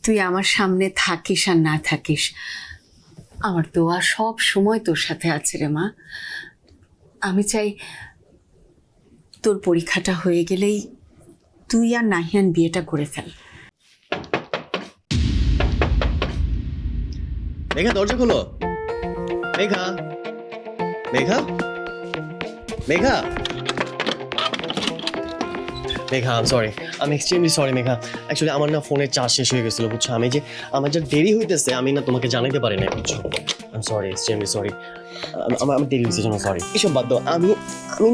তুই আমার সামনে থাকিস আর না থাকিস, আমার দোয়া সব সময় তোর সাথে আছে রে মা। আমি চাই তোর পরীক্ষাটা হয়ে গেলেই তুই আর নাহিয়ান বিয়েটা করে ফেল। মেঘা দরজা খোলো। Megha, Megha, Megha, Megha, I am sorry, আমি এক্সট্রিমলি সরি মেঘা। অ্যাকচুয়ালি আমার না ফোনের চার্জ শেষ হয়ে গেছিলো, বুঝছো? আমি যে আমার যা দেরি হইতেছে আমি না তোমাকে জানাতে পারি না, বুঝছো? I am sorry, extremely sorry. আমার দেরি হয়েছে জন্য সরি। এসব বাদ দাও, আমি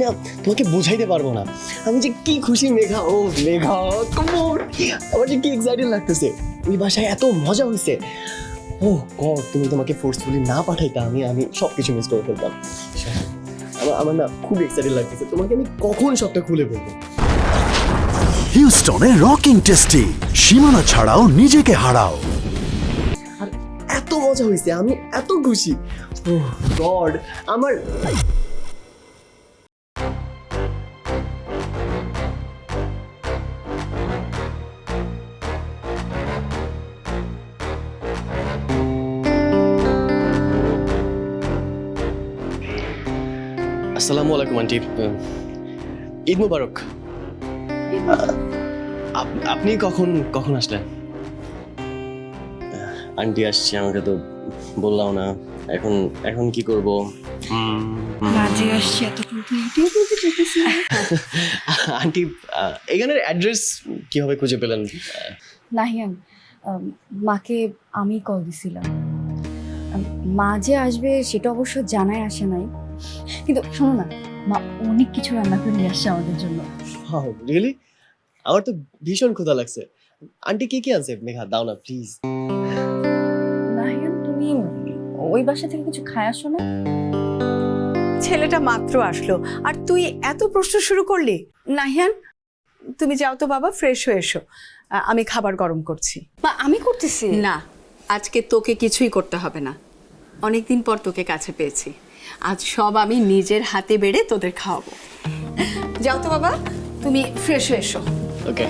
না তোমাকে বুঝাইতে পারবো না আমি যে কি খুশি মেঘা। ও মেঘা, কমন, আমার যে কি এক্সাইটেড লাগতেছে। ওই বাসায় এত মজা হয়েছে। ও গড, তুমি তোমাকে ফোর্সফুলি না পাঠাইতা আমি সব কিছু মিস করে ফেলতাম। আমার না খুব এক্সাইটেড লাগতেছে, তোমাকে আমি কখন সবটা খুলে বলবো। হিউস্টনে রকিং টেস্টি, সীমানা ছাড়াও নিজেকে হারাও। আর এত মজা হয়েছে, আমি এত খুশি। ও গড, আমার আসসালামু আলাইকুম আন্টি, ঈদ মুবারক। আপনি কখন আসলেন? আন্টি আসছে, আমাকে তো বললাম না। এখন কি করব? মাঝে আসছি এতক্ষণ তুই এটাই বলতে চাইতেছিস? আন্টি, এখানের অ্যাড্রেস কিভাবে খুঁজে পেলেন? নাহিয়ান, মাকে আমি কল দিছিলাম। মা যে আসবে সেটা অবশ্য জানাই আসে নাই, কিন্তু শোনো না, মা অনেক কিছু রান্না করে নিয়ে আসছে আমাদের জন্য। রিয়েলি? আমার তো ভীষণ ক্ষুধা লাগছে। আন্টি কি আনছে? মেঘা দাও না প্লিজ। নাহিয়ান, তুমি ওই বাসা থেকে কিছু খায় আসো না? ছেলেটা মাত্র আসলো আর তুই এত প্রশ্ন শুরু করলি। নাহিয়ান, তুমি যাও তো বাবা, ফ্রেশ হয়ে এসো, আমি খাবার গরম করছি। মা আমি করতেছি না, আজকে তোকে কিছুই করতে হবে না। অনেকদিন পর তোকে কাছে পেয়েছি, আজ সব আমি নিজের হাতে বেড়ে তোদের খাওয়াবো। যাও তো বাবা, তুমি ফ্রেশ হয়ে এসো। ওকে।